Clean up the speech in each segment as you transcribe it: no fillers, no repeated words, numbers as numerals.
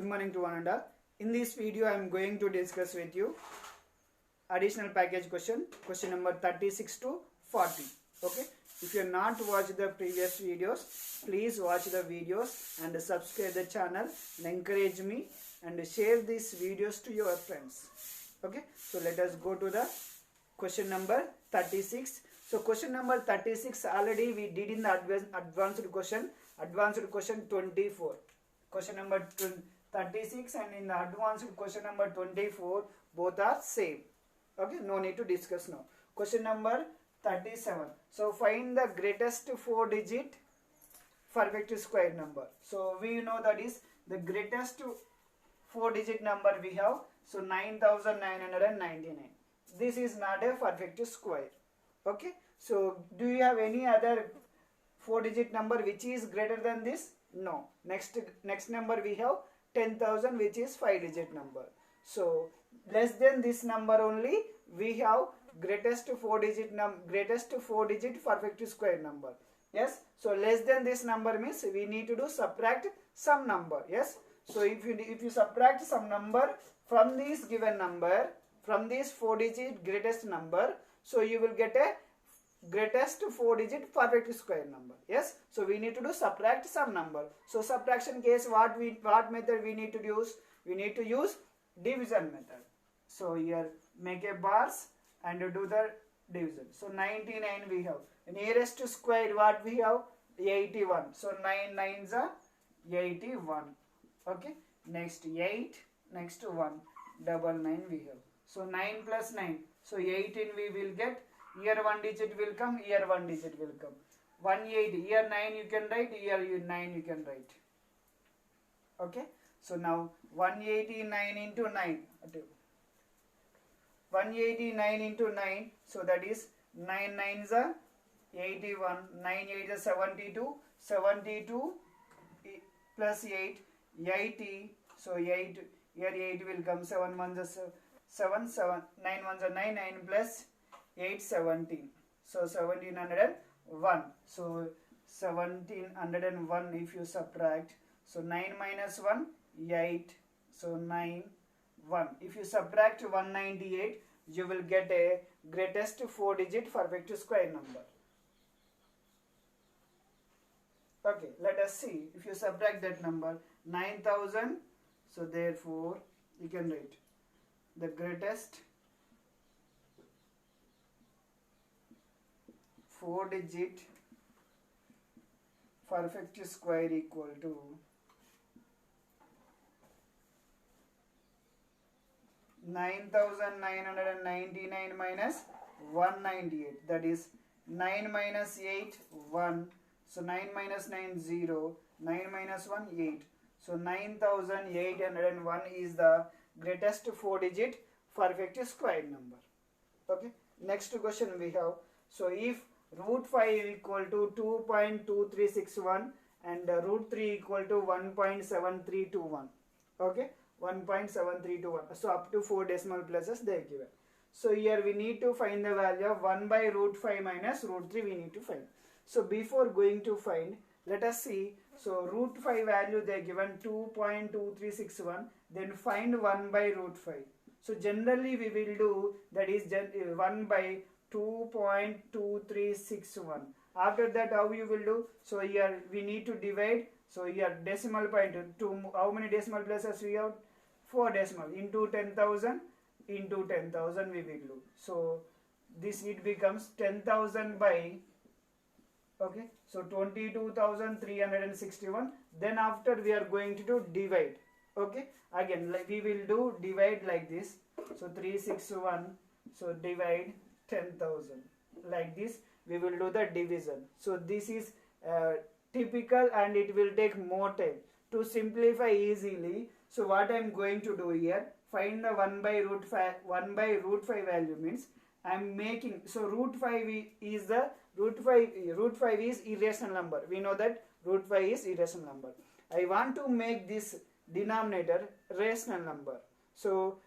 morning to one and all. In this video I am going to discuss with you additional package question number 36 to 40. Okay, if you have not watched the previous videos, please watch the videos and subscribe the channel and encourage me and share these videos to your friends. Okay, so let us go to the question number 36. So question number 36 already we did in the advanced question 24. Question number 36 and in the advanced question number 24 both are same. Okay, no need to discuss now. Question number 37. So find the greatest 4-digit perfect square number. So we know that is the greatest 4-digit number we have. So 9999. This is not a perfect square. Okay, so do you have any other 4-digit number which is greater than this? No. Next number we have 10,000, which is 5-digit number. So less than this number only we have greatest 4-digit perfect square number. Yes, so less than this number means we need to do subtract some number. Yes, so if you subtract some number from this given number, from this 4-digit greatest number, so you will get a greatest 4-digit perfect square number. Yes, so we need to do subtract some number. So subtraction case, what method we need to use? We need to use division method. So here make a bars and do the division. So 99 we have. Nearest square what we have? 81. So 9 9s are 81. Okay, next 8, next 1, 99 we have. So 9 plus 9, so 18 we will get. Here 1 digit will come, here 1 digit will come. 180, here 9 you can write, here 9 you can write. Okay, so now 189 into 9. 189 into 9, so that is 9 9s are 81, 9 8 is 72, 72 plus 8, 80, so 8, here 8 will come, 7 1s are 7, 7, 9 1s are 9, 9 plus 8 17, so 1701. So 1701 if you subtract, so 9 minus 1 8, so 9 1. If you subtract 198 you will get a greatest 4-digit perfect square number. Okay, let us see. If you subtract that number 9000, so therefore you can write the greatest 4-digit perfect square equal to 9999 minus 198, that is 9 minus 8 1, so 9 minus 9 0, 9 minus 1 8, so 9801 is the greatest 4-digit perfect square number. Okay, next question we have. So if root 5 equal to 2.2361 and root 3 equal to 1.7321. Okay, 1.7321. So up to 4 decimal places they are given. So here we need to find the value of 1 by root 5 minus root 3 we need to find. So before going to find, let us see. So root 5 value they are given 2.2361, then find 1 by root 5. So generally we will do that is 1 by 2.2361. After that how you will do? So here we need to divide. So here decimal point to how many decimal places we have? 4 decimal into 10,000 into 10,000 we will do. So this it becomes 10,000 by, okay, so 22,361. Then after we are going to do divide. Okay, again like we will do divide like this. So 361, so divide 10,000 like this we will do the division. So this is typical and it will take more time to simplify easily. So what I am going to do here, find the 1 by root 5 value means I am making, so root 5 is irrational number. We know that root 5 is irrational number. I want to make this denominator rational number. So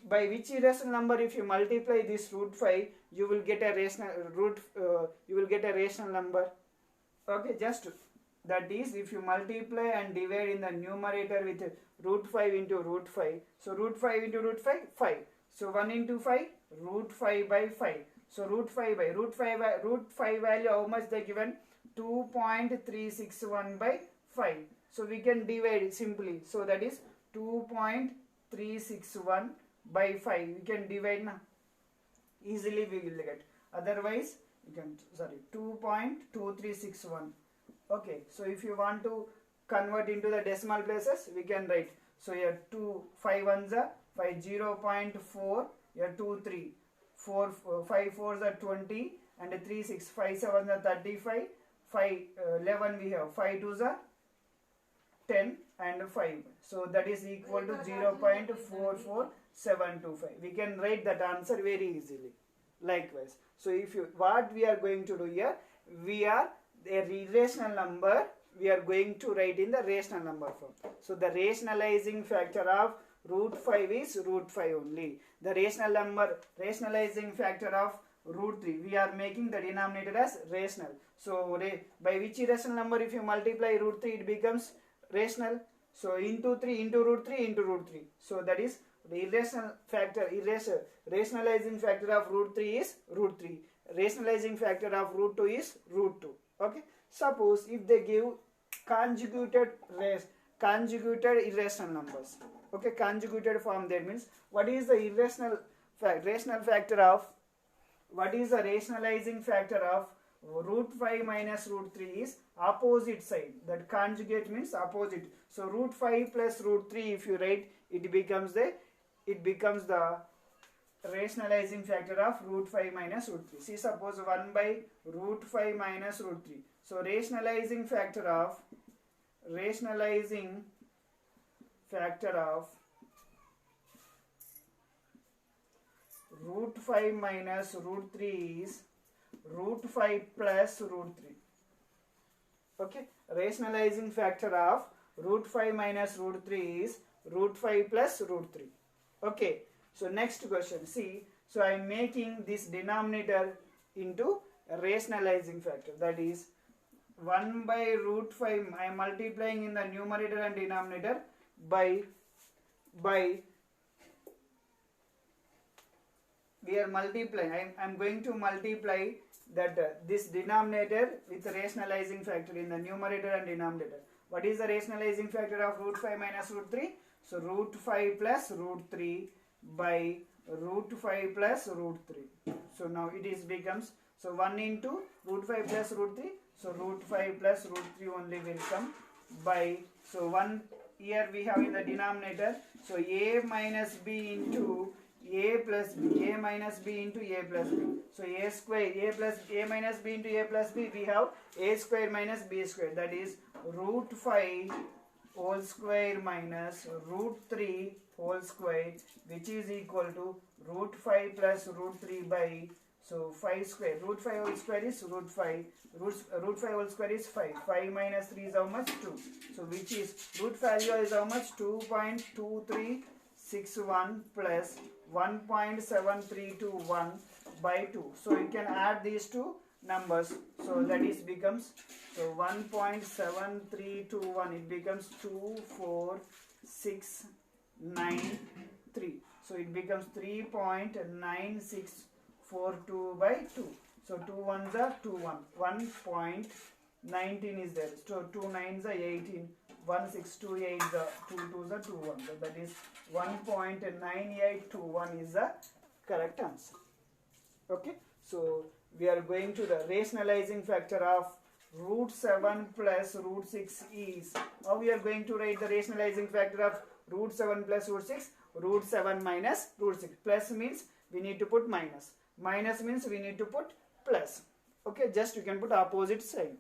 by which irrational number if you multiply this root 5 you will get a rational number. Okay, just That is, if you multiply and divide in the numerator with root 5 into root 5, so root 5 into root 5, 5. So 1 into 5, root 5 by 5. So root 5 by root 5 value, how much they given? 2.361 by 5. So we can divide it simply. So that is 2.361 by 5. We can divide now. Easily we will get. Otherwise, you can, 2.2361. Okay, so if you want to convert into the decimal places, we can write. So here 2, 5 ones are 5, 0.4, here 2, 3, 4, 5 fours are 20, and 3, 6, 5 sevens are 35, 5, 11 we have, 5 twos are 10 and 5. So that is equal to 0.44725. We can write that answer very easily. Likewise. So if you, what we are going to do here, we are a irrational number, we are going to write in the rational number form. So the rationalizing factor of root 5 is root 5 only. The rationalizing factor of root 3, we are making the denominator as rational. So by which irrational number if you multiply root 3, it becomes rational. So into 3 into root 3 into root 3. So that is the rationalizing factor of root 3 is root 3. Rationalizing factor of root 2 is root 2. Okay. Suppose if they give conjugated irrational numbers. Okay, conjugated form, that means what is the rationalizing factor of root 5 minus root 3 is opposite side. That conjugate means opposite. So root 5 plus root 3 if you write, it becomes the rationalizing factor of root 5 minus root 3. See, suppose 1 by root 5 minus root 3. So rationalizing factor of root 5 minus root 3 is root 5 plus root 3. Okay, rationalizing factor of root 5 minus root 3 is root 5 plus root 3. Okay, so next question. See, so I am making this denominator into a rationalizing factor. That is 1 by root 5. I am multiplying in the numerator and denominator by we are multiplying. I am going to multiply that this denominator with the rationalizing factor in the numerator and denominator. What is the rationalizing factor of root 5 minus root 3? So root 5 plus root 3 by root 5 plus root 3. So now it is becomes, so 1 into root 5 plus root 3. So root 5 plus root 3 only will come by, so 1 here we have in the denominator. So a minus b into a plus b, a minus b into a plus b. So a square, a minus b into a plus b, we have a square minus b square. That is root 5 whole square minus root 3 whole square, which is equal to root 5 plus root 3 by, so 5 square. Root 5 whole square is root 5. Root 5 whole square is 5. 5 minus 3 is how much? 2. So which is, root value is how much? 2.2361 plus 1.7321 by 2. So you can add these two numbers. So that is becomes, so 1.7321, it becomes 24693. So it becomes 3.9642 by 2. So 2 ones are 2 1. 1.19 is there. So 2 9s are 18. 1 6 2 8 is 2 2s are 2 1. So that is 1.9821 is the correct answer. Okay. So we are going to the rationalizing factor of root 7 plus root 6 is, how we are going to write the rationalizing factor of root 7 plus root 6? Root 7 minus root 6. Plus means we need to put minus. Minus means we need to put plus. Okay, just you can put opposite sign.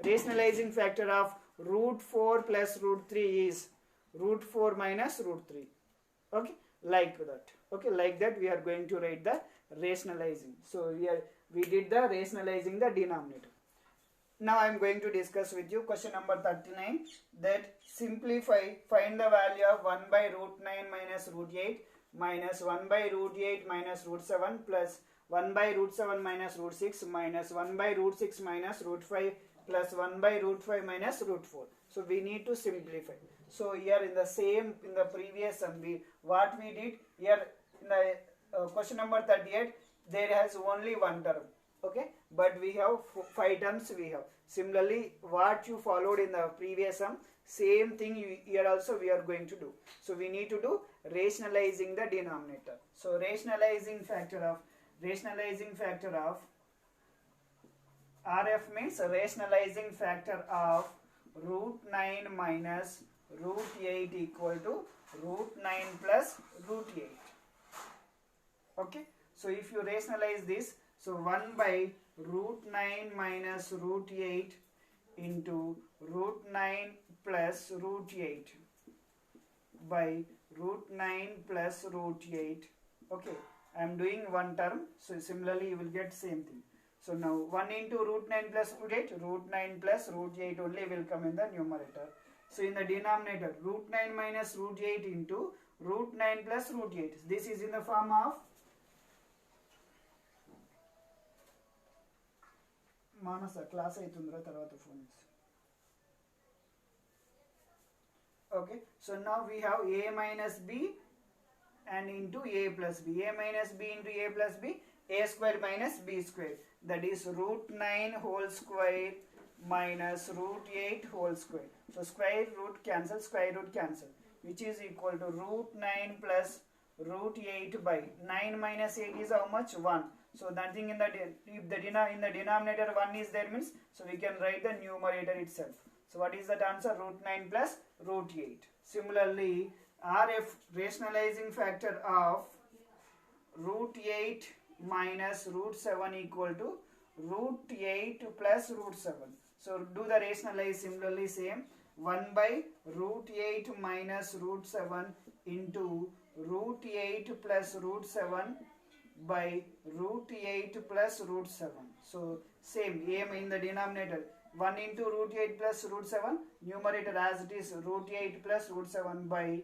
Rationalizing factor of root 4 plus root 3 is root 4 minus root 3. Okay, like that. Okay, like that we are going to write the rationalizing. So here we did the rationalizing the denominator. Now I am going to discuss with you question number 39, that simplify, find the value of 1 by root 9 minus root 8 minus 1 by root 8 minus root 7 plus 1 by root 7 minus root 6 minus 1 by root 6 minus root 5 plus 1 by root 5 minus root 4. So we need to simplify. So here in the previous sum, what we did here in the question number 38, there has only one term, okay, but we have 5 terms we have. Similarly, what you followed in the previous sum, same thing here also we are going to do. So we need to do rationalizing the denominator. So rationalizing factor of RF means rationalizing factor of root 9 minus root 8 equal to root 9 plus root 8. Okay, so if you rationalize this, so 1 by root 9 minus root 8 into root 9 plus root 8 by root 9 plus root 8. Okay, I am doing one term, so similarly you will get same thing. So now 1 into root 9 plus root 8, root 9 plus root 8 only will come in the numerator. So in the denominator, root 9 minus root 8 into root 9 plus root 8. This is in the form of Manasa class aitundra tarvata phone. Okay, so now we have a minus b and into a plus b. A minus b into a plus b, a square minus b square. That is root 9 whole square minus root 8 whole square. So square root cancel, which is equal to root 9 plus root 8 by 9 minus 8 is how much? 1. So nothing in the if the in the denominator 1 is there means, so we can write the numerator itself. So what is that answer? Root 9 plus root 8. Similarly, RF rationalizing factor of root 8 minus root 7 equal to root 8 plus root 7. So do the rationalize similarly same. 1 by root 8 minus root 7 into root 8 plus root 7 by root 8 plus root 7. So same, a in the denominator 1 into root 8 plus root 7, numerator as it is root 8 plus root 7 by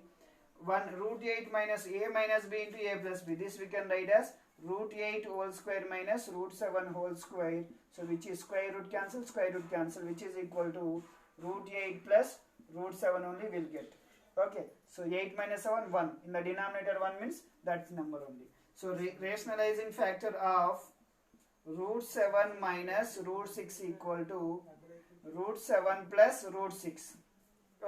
1 root 8 minus a minus b into a plus b. This we can write as root 8 whole square minus root 7 whole square. So which is square root cancel, which is equal to root 8 plus root 7 only will get. Okay, so 8 minus 7, 1. In the denominator 1 means that number only. So rationalizing factor of root 7 minus root 6 equal to root 7 plus root 6.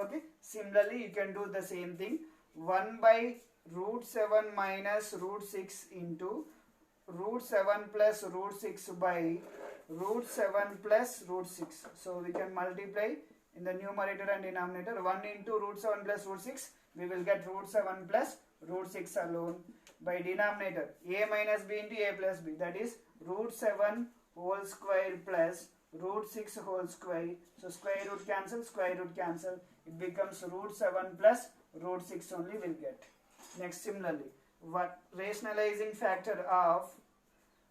Okay, similarly you can do the same thing. 1 by root 7 minus root 6 into root 7 plus root 6 by root 7 plus root 6. So we can multiply in the numerator and denominator. 1 into root 7 plus root 6, we will get root 7 plus root 6 alone. By denominator, a minus b into a plus b, that is root 7 whole square plus root 6 whole square. So square root cancel, it becomes root 7 plus root 6 only will get. Next, similarly, what rationalizing factor of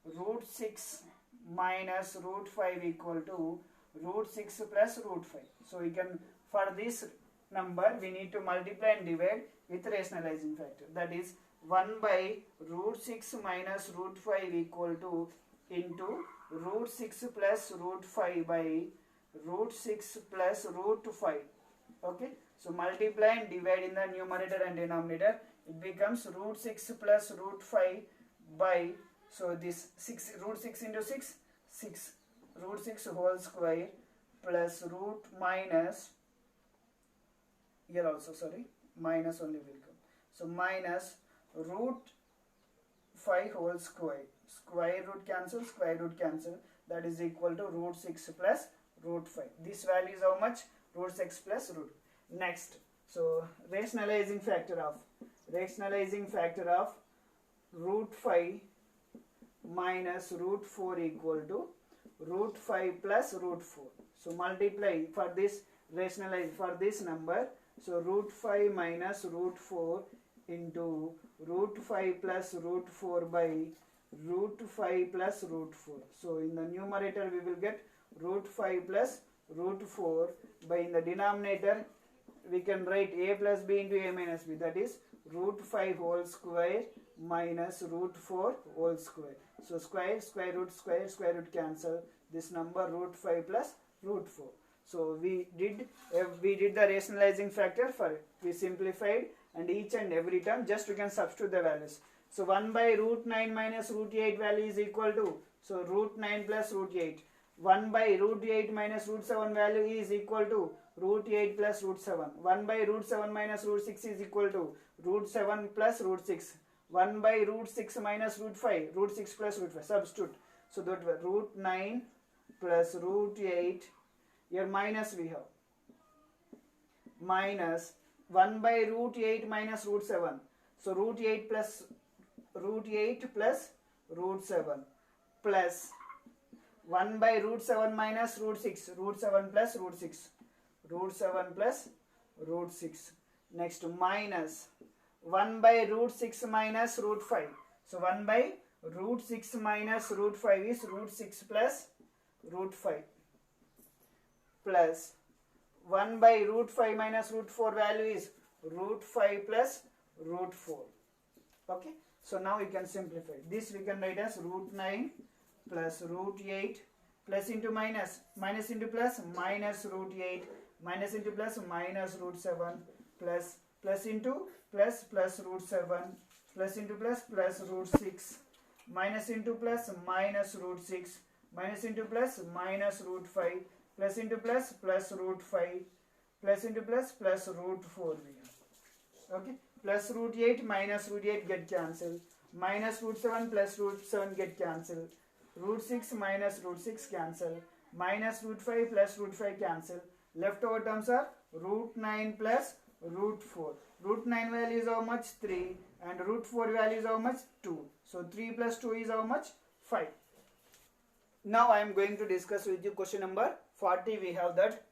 root 6 minus root 5 equal to root 6 plus root 5. So we can, for this number we need to multiply and divide with rationalizing factor, that is 1 by root 6 minus root 5 equal to into root 6 plus root 5 by root 6 plus root 5. Okay, so multiply and divide in the numerator and denominator, it becomes root 6 plus root 5 by, so this 6 root 6 into 6, 6 root 6 whole square plus root minus, here also sorry, minus only will come. So minus root 5 whole square, square root cancel, that is equal to root 6 plus root 5. This value is how much? Root 6 plus root. Next, so rationalizing factor of root 5 minus root 4 equal to root 5 plus root 4. So multiply for this, rationalize for this number. So root 5 minus root 4 into root 5 plus root 4 by root 5 plus root 4. So in the numerator we will get root 5 plus root 4 by, in the denominator we can write a plus b into a minus b, that is root 5 whole square minus root 4 whole square. So square root cancel, this number root 5 plus root 4. So we did the rationalizing factor for it. We simplified, and each and every term just we can substitute the values. So 1 by root 9 minus root 8 value is equal to, so root 9 plus root 8. 1 by root 8 minus root 7 value is equal to root 8 plus root 7. 1 by root 7 minus root 6 is equal to root 7 plus root 6. 1 by root 6 minus root 5, root 6 plus root 5. Substitute. So that root 9 plus root 8, here minus we have, minus 1 by root 8 minus root 7. So root 8 plus root 7 plus 1 by root 7 minus root 6, root 7 plus root 6, root 7 plus root 6. Next minus 1 by root 6 minus root 5. So 1 by root 6 minus root 5 is root 6 plus root 5, plus 1 by root 5 minus root 4 value is root 5 plus root 4. Okay, so now we can simplify. This we can write as root 9 plus root 8 plus into minus, minus into plus, minus root 8, minus into plus, minus root 7, plus into plus root 7, plus into plus root 6, minus into plus, minus root 6, minus into plus, minus root 5, plus into plus root 5, plus into plus root 4 we have. Okay, plus root 8 minus root 8 get cancelled, minus root 7 plus root 7 get cancelled, root 6 minus root 6 cancel, minus root 5 plus root 5 cancel. Leftover terms are root 9 plus root 4. Root 9 value is how much? 3, and root 4 value is how much? 2. So 3 plus 2 is how much? 5. Now I am going to discuss with you question number 40. We have that.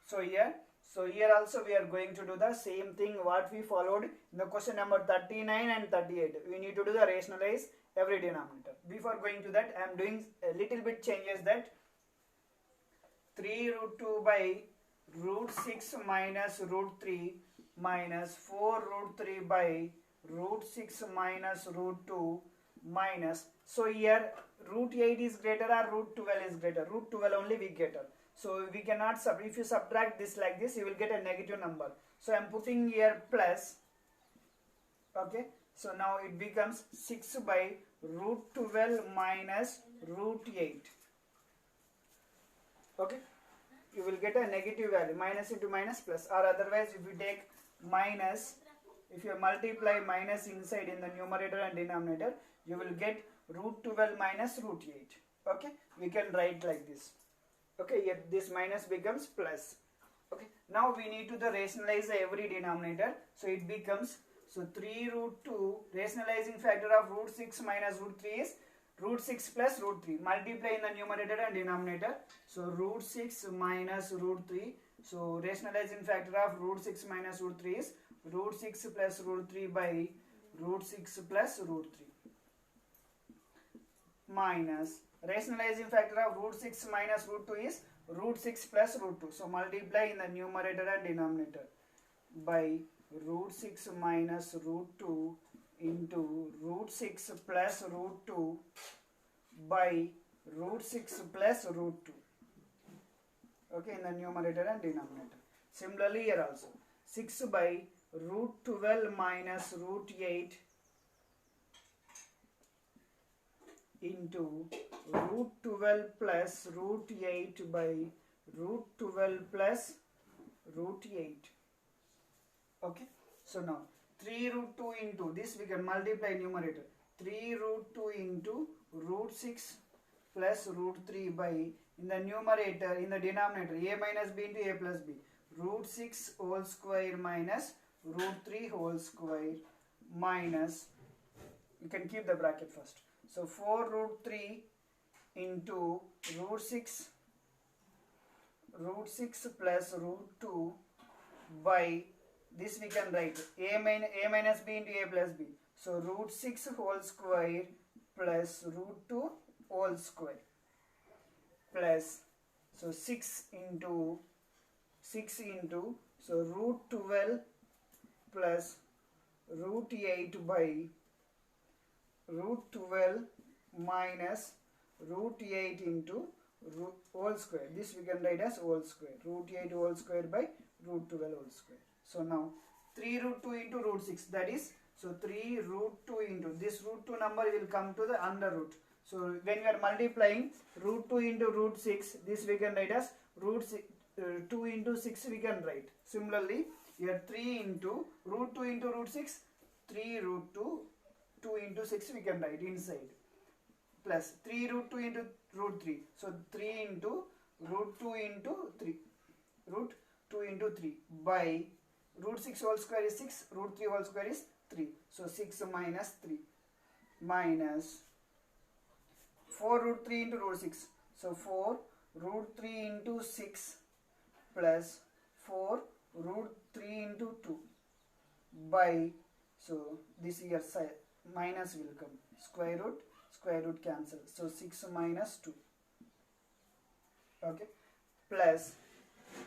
So here also we are going to do the same thing what we followed in the question number 39 and 38. We need to do the rationalize every denominator. Before going to that, I am doing a little bit changes, that 3 root 2 by root 6 minus root 3 minus 4 root 3 by root 6 minus root 2 minus, so here root 8 is greater or root 12 is greater? Root 12 only we get. So we cannot if you subtract this like this, you will get a negative number. So I am putting here plus. Okay, so now it becomes 6 by root 12 minus root 8. Okay, you will get a negative value, minus into minus plus, or otherwise if you take minus, if you multiply minus inside in the numerator and denominator, you will get root 12 minus root 8. Okay, we can write like this. Okay, yet this minus becomes plus. Okay, now we need to rationalize every denominator. So it becomes, so 3 root 2, rationalizing factor of root 6 minus root 3 is root 6 plus root 3. Multiply in the numerator and denominator. So root 6 minus root 3. So rationalizing factor of root 6 minus root 3 is root 6 plus root 3 by root 6 plus root 3. Minus rationalizing factor of root 6 minus root 2 is root 6 plus root 2. So multiply in the numerator and denominator by root 6 minus root 2 into root 6 plus root 2 by root 6 plus root 2. Okay, in the numerator and denominator. Similarly here also 6 by root 12 minus root 8 into root 12 plus root 8 by root 12 plus root 8. Okay, so now 3 root 2 into this, we can multiply numerator. 3 root 2 into root 6 plus root 3 by, in the numerator, in the denominator, a minus b into a plus b. Root 6 whole square minus root 3 whole square minus, you can keep the bracket first. So 4 root 3 into root 6 plus root 2 by, this we can write a minus b into a plus b. So root 6 whole square plus root 2 whole square plus, so 6 into, so root 12 plus root 8 by root 12 minus root 8 into root whole square. This we can write as whole square. Root 8 whole square by root 12 whole square. So now 3 root 2 into root 6, that is, so 3 root 2 into this root 2 number will come to the under root. So when we are multiplying root 2 into root 6, this we can write as root 2 into 6 we can write. Similarly, here 3 into root 2 into root 6, 3 root 2, 2 into 6 we can write inside. Plus 3 root 2 into root 3. So 3 into root 2 into 3. Root 2 into 3 by root 6 whole square is 6. Root 3 whole square is 3. So 6 minus 3 minus 4 root 3 into root 6. So 4 root 3 into 6 plus 4 root 3 into 2 by, so this here minus will come, square root cancel. So 6 minus 2. Okay. Plus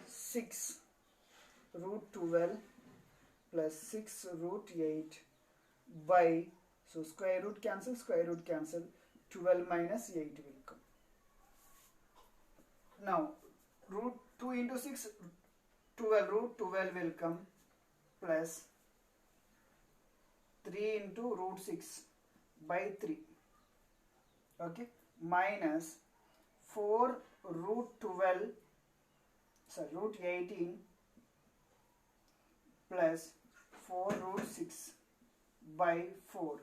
6 root 12 plus 6 root 8 by, so square root cancel, 12 minus 8 will come. Now root 2 into 6, 12, root 12 will come plus 3 into root 6 by 3. Okay, minus 4 root 12, sorry, root 18 plus 4 root 6 by 4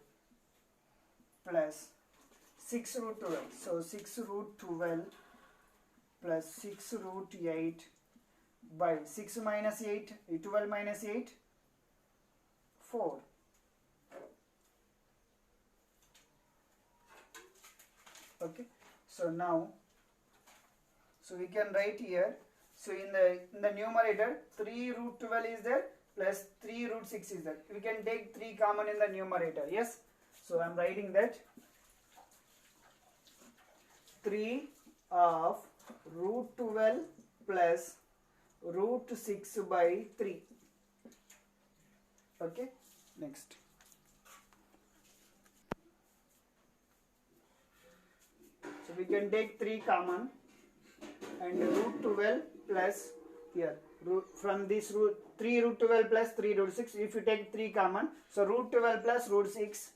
plus 6 root 12. So 6 root 12 plus 6 root 8 by 6 minus 8, 12 minus 8, 4. Okay, so now, so we can write here, so in the numerator 3 root 12 is there plus 3 root 6 is there. We can take 3 common in the numerator. Yes, so I am writing that 3 of root 12 plus root 6 by 3. Okay, next. So we can take 3 common and root 12 plus here from this root 3 root 12 plus 3 root 6. If you take 3 common, so root 12 plus root 6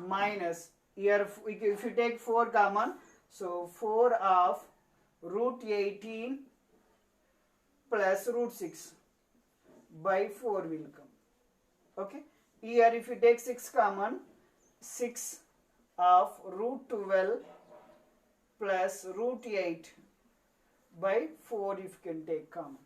minus here if you take 4 common, so 4 of root 18 plus root 6 by 4 will come. Okay, here if you take 6 common, 6 of root 12 plus root 8 by 4 if you can take common.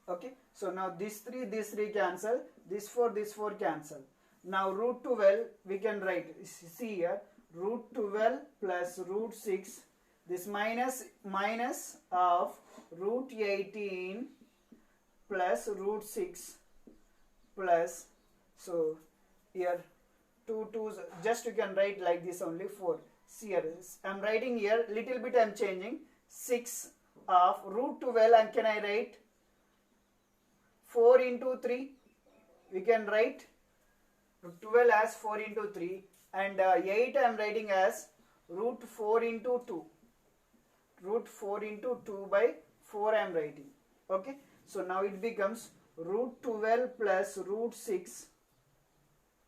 Okay, so now this 3 cancel, this 4 cancel. Now root 12 we can write, see here, root 12 plus root 6, this minus of root 18 plus root 6 plus, so here 2 2's, just you can write like this only 4. See here, I am writing here, little bit I am changing, 6 of root 12 and can I write 4 into 3, we can write 12 as 4 into 3 and 8 I am writing as root 4 into 2. Root 4 into 2 by 4 I am writing. Okay, so now it becomes root 12 plus root 6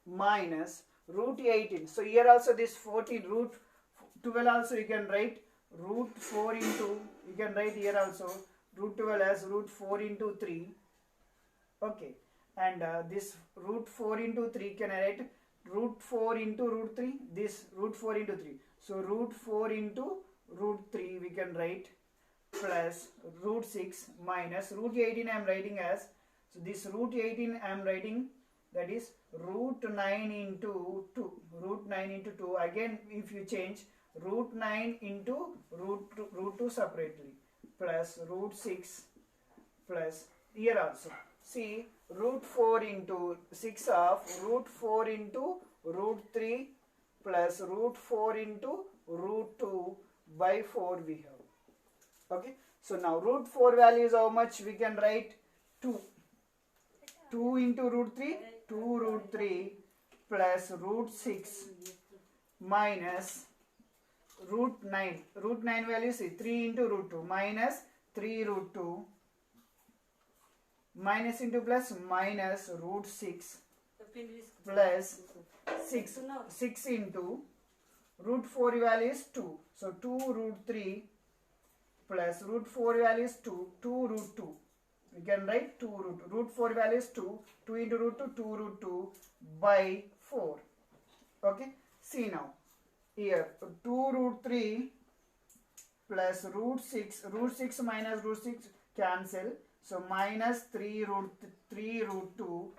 minus root 18. So here also this 14 root 12 also you can write root 4 into, you can write here also root 12 as root 4 into 3. Okay, and this root 4 into 3 can I write root 4 into root 3, this root 4 into 3. So root 4 into root 3 we can write plus root 6 minus root 18 I am writing as, so this root 18 I am writing, that is root 9 into 2. Root 9 into 2, again if you change root 9 into root 2 separately plus root 6 plus here also. See, root 4 into 6 of root 4 into root 3 plus root 4 into root 2 by 4 we have. Okay, so now root 4 value is how much we can write? 2. 2 into root 3, 2 root 3 plus root 6 minus root 9. Root 9 value is 3 into root 2 minus 3 root 2 minus into plus minus root 6 plus 6 into root 4 value is 2. So 2 root 3 plus root 4 value is 2 root 2. We can write 2 root 4 value is 2 into root 2 root 2 by 4. Okay, see now here 2 root 3 plus root 6 minus root 6 cancel, so minus 3 root 2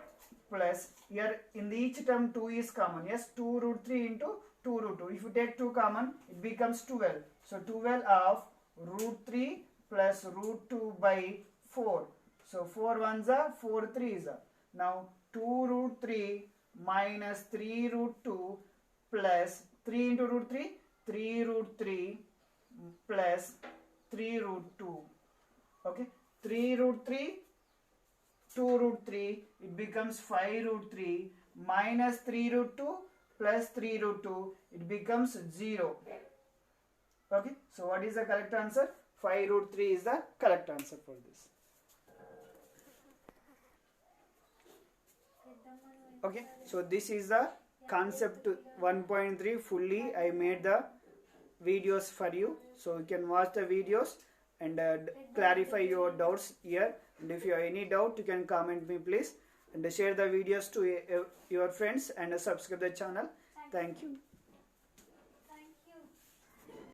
plus here in the each term 2 is common. Yes, 2 root 3 into 2 root 2. If you take 2 common, it becomes 12. So 12 of root 3 plus root 2 by 4. So 4 ones are 4 threes are. Now 2 root 3 minus 3 root 2 plus 3 into root 3, 3 root 3 plus 3 root 2. Okay, 3 root 3, 2 root 3, it becomes 5 root 3 minus 3 root 2 plus 3 root 2, it becomes 0. Okay, so what is the correct answer? 5 root 3 is the correct answer for this. Okay, so this is the concept 1.3 fully. I made the videos for you, so you can watch the videos and clarify your doubts here. And if you have any doubt, you can comment me please, and share the videos to your friends and subscribe the channel. Thank you.